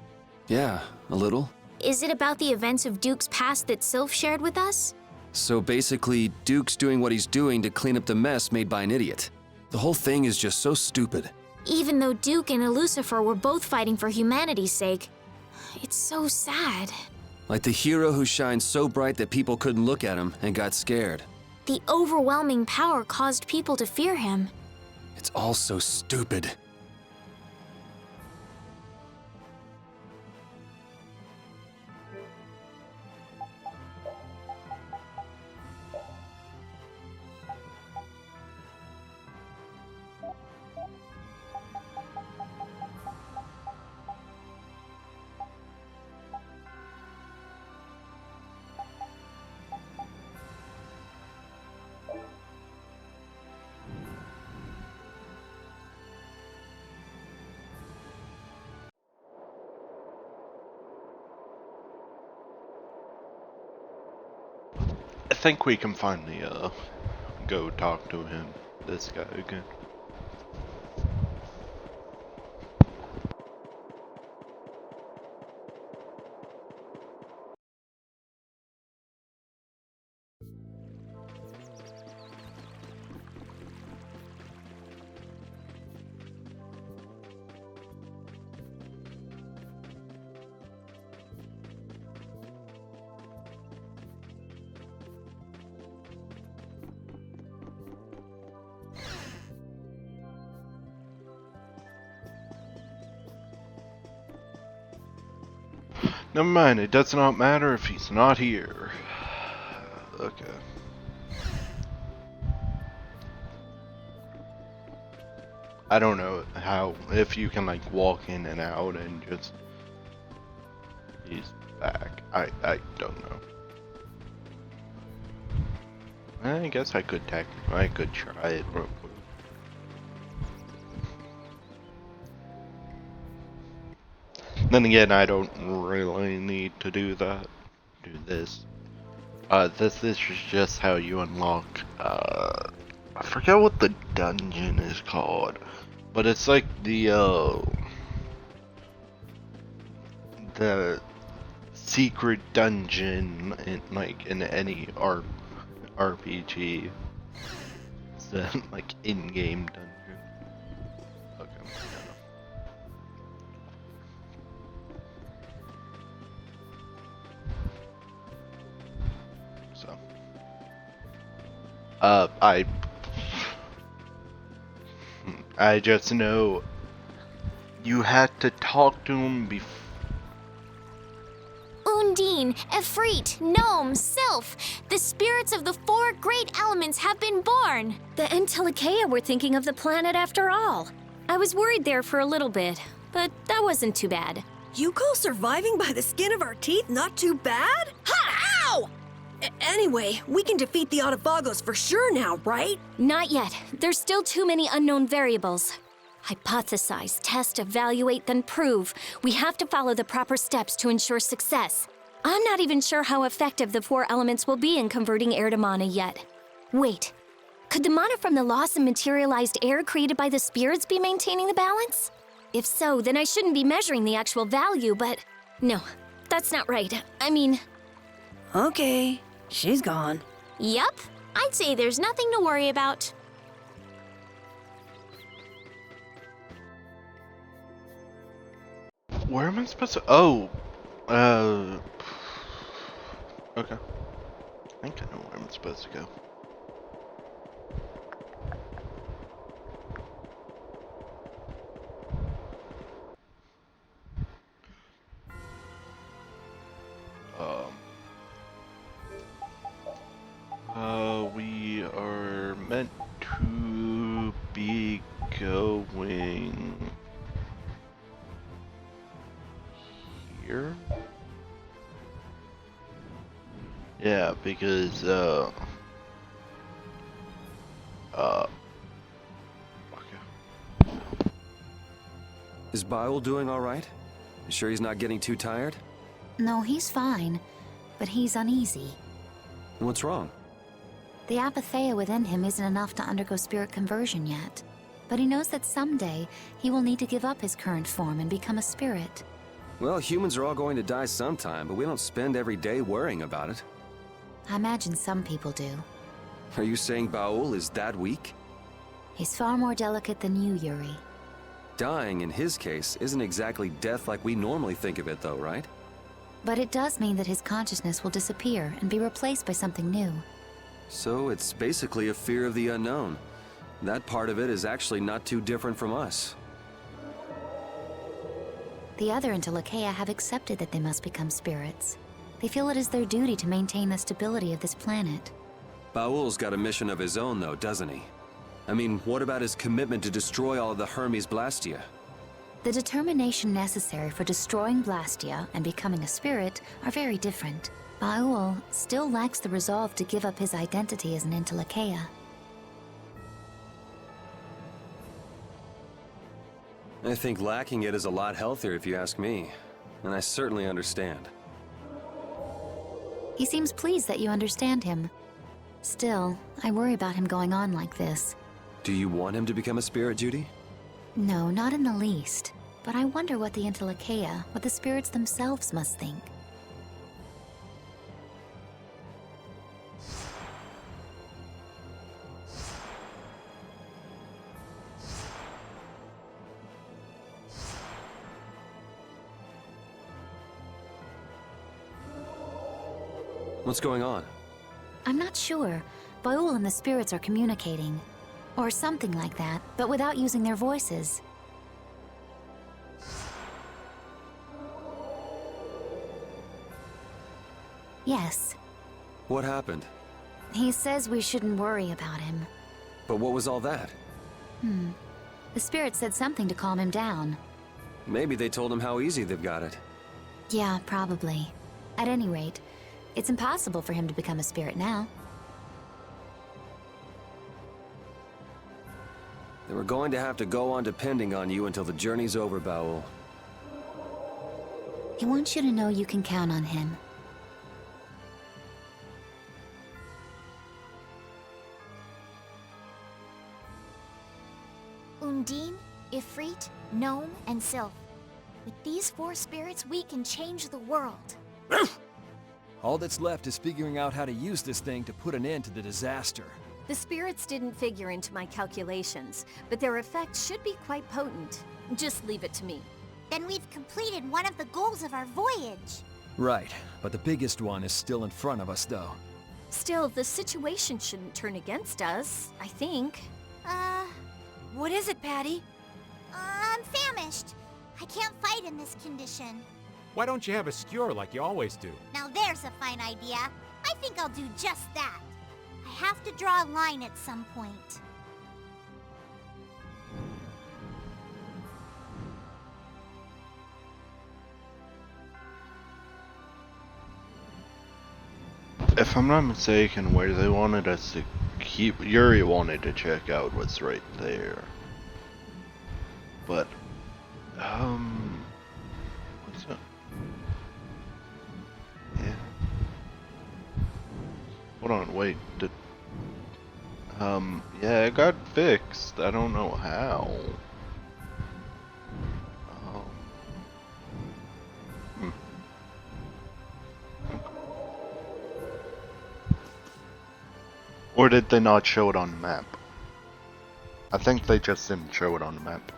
Yeah, a little. Is it about the events of Duke's past that Sylph shared with us? So basically, Duke's doing what he's doing to clean up the mess made by an idiot. The whole thing is just so stupid. Even though Duke and Lucifer were both fighting for humanity's sake. It's so sad. Like the hero who shined so bright that people couldn't look at him and got scared. The overwhelming power caused people to fear him. It's all so stupid. I think we can finally go talk to him, this guy again. Never mind, it does not matter if he's not here. Okay. I don't know how, if you can like walk in and out and just... He's back. I don't know. I guess I could try it real quick. Then again, I don't really need to do that. Do this. This is just how you unlock, I forget what the dungeon is called. But it's like the secret dungeon in any RPG. It's the like in-game dungeon. Okay. So, I just know you had to talk to him before. Undine, Efreet, Gnome, Sylph, the spirits of the four great elements have been born. The Entelekea were thinking of the planet after all. I was worried there for a little bit, but that wasn't too bad. You call surviving by the skin of our teeth not too bad? Ha! Ow! Anyway, we can defeat the Autophagos for sure now, right? Not yet. There's still too many unknown variables. Hypothesize, test, evaluate, then prove. We have to follow the proper steps to ensure success. I'm not even sure how effective the four elements will be in converting air to mana yet. Wait, could the mana from the loss of materialized air created by the spirits be maintaining the balance? If so, then I shouldn't be measuring the actual value, but... No, that's not right. I mean... Okay, she's gone. Yup, I'd say there's nothing to worry about. Where am I supposed to? Oh, okay. I think I know where I'm supposed to go. We are meant to be going here. Yeah, because okay. Is Baul doing all right? You sure he's not getting too tired? No, he's fine, but he's uneasy. What's wrong? The apatheia within him isn't enough to undergo spirit conversion yet. But he knows that someday he will need to give up his current form and become a spirit. Well, humans are all going to die sometime, but we don't spend every day worrying about it. I imagine some people do. Are you saying Baul is that weak? He's far more delicate than you, Yuri. Dying, in his case, isn't exactly death like we normally think of it, though, right? But it does mean that his consciousness will disappear and be replaced by something new. So it's basically a fear of the unknown. That part of it is actually not too different from us. The other Entelekea have accepted that they must become spirits. They feel it is their duty to maintain the stability of this planet. Baul's got a mission of his own, though, doesn't he? I mean, what about his commitment to destroy all of the Hermes Blastia? The determination necessary for destroying Blastia and becoming a spirit are very different. Baul still lacks the resolve to give up his identity as an Entelekea. I think lacking it is a lot healthier if you ask me, and I certainly understand. He seems pleased that you understand him. Still, I worry about him going on like this. Do you want him to become a spirit, Judy? No, not in the least. But I wonder what the Entelekea, what the spirits themselves must think. What's going on? I'm not sure. Baul and the spirits are communicating. Or something like that, but without using their voices. Yes. What happened? He says we shouldn't worry about him. But what was all that? The spirit said something to calm him down. Maybe they told him how easy they've got it. Yeah, probably. At any rate, it's impossible for him to become a spirit now. They were going to have to go on depending on you until the journey's over, Baul. He wants you to know you can count on him. Undine, Ifrit, Gnome, and Sylph. With these 4 spirits, we can change the world. All that's left is figuring out how to use this thing to put an end to the disaster. The spirits didn't figure into my calculations, but their effects should be quite potent. Just leave it to me. Then we've completed one of the goals of our voyage. Right, but the biggest one is still in front of us, though. Still, the situation shouldn't turn against us, I think. What is it, Patty? I'm famished. I can't fight in this condition. Why don't you have a skewer like you always do? Now there's a fine idea. I think I'll do just that. I have to draw a line at some point. If I'm not mistaken, where they wanted us to keep, Yuri wanted to check out what's right there. But, what's up? Yeah. Hold on, wait, yeah, it got fixed. I don't know how. Or did they not show it on the map? I think they just didn't show it on the map.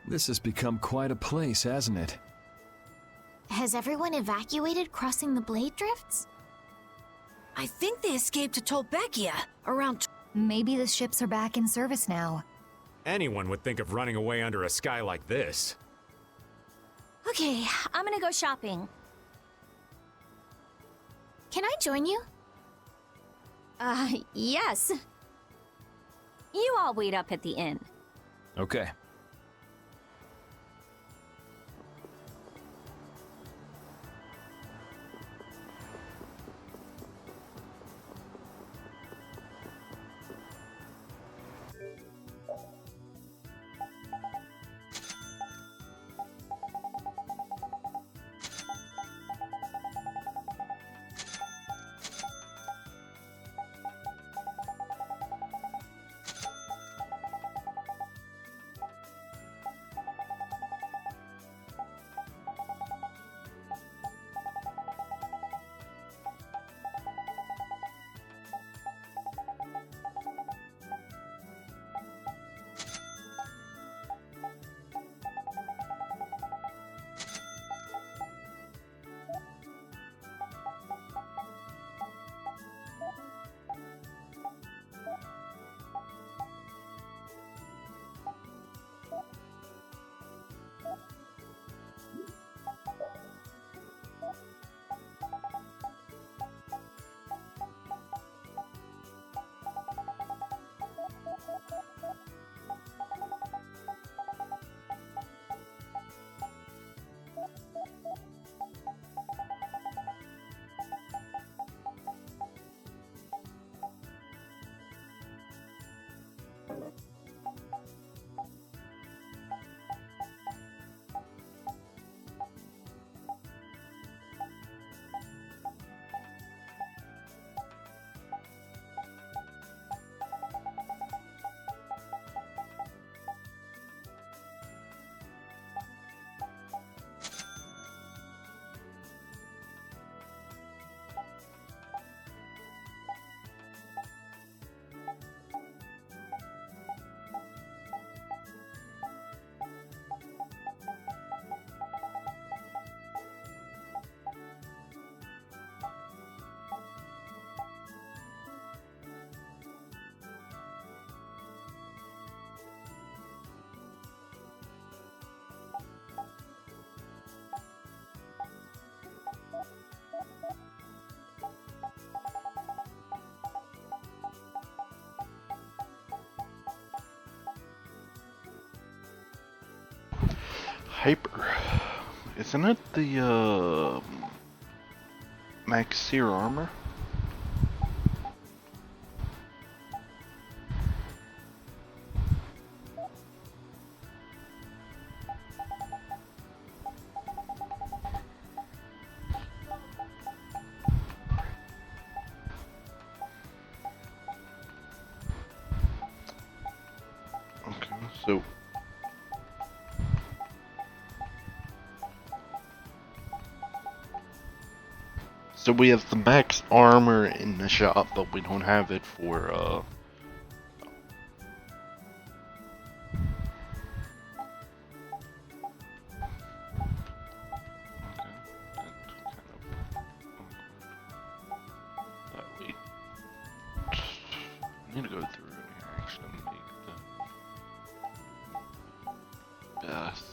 This has become quite a place, hasn't it? Has everyone evacuated crossing the blade drifts? I think they escaped to Tolbekia around. Maybe the ships are back in service now. Anyone would think of running away under a sky like this. Okay, I'm gonna go shopping. Can I join you? Yes. You all wait up at the inn. Okay. Hyper. Isn't it the Max Seer armor? Okay, so we have the max armor in the shop, but we don't have it for wait. I need to go through here actually and make the best.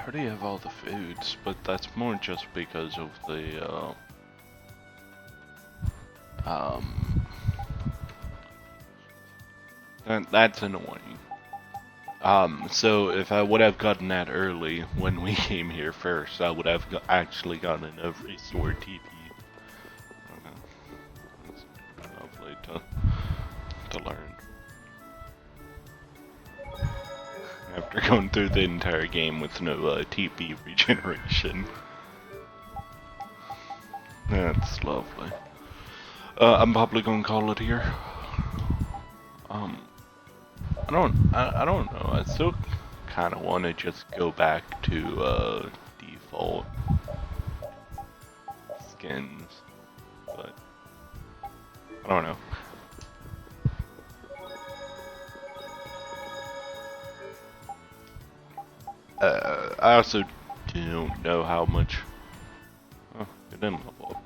already have all the foods, but that's more just because of the, that's annoying. So if I would have gotten that early when we came here first, I would have actually gotten enough restored TP. It's lovely to learn. After going through the entire game with no TP regeneration. That's lovely. I'm probably gonna call it here. I don't know. I still kind of want to just go back to default skins, but I don't know. I also don't know how much. Oh, it didn't level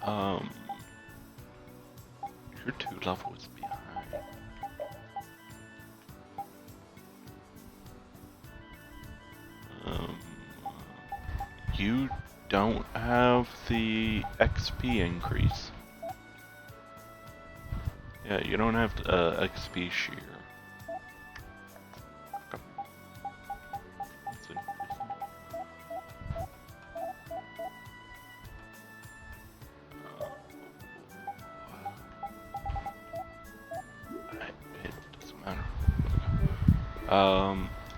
up. You're 2 levels behind. You don't have the XP increase. Yeah, you don't have XP shear. That's interesting. It doesn't matter.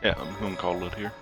Yeah, I'm gonna call it here.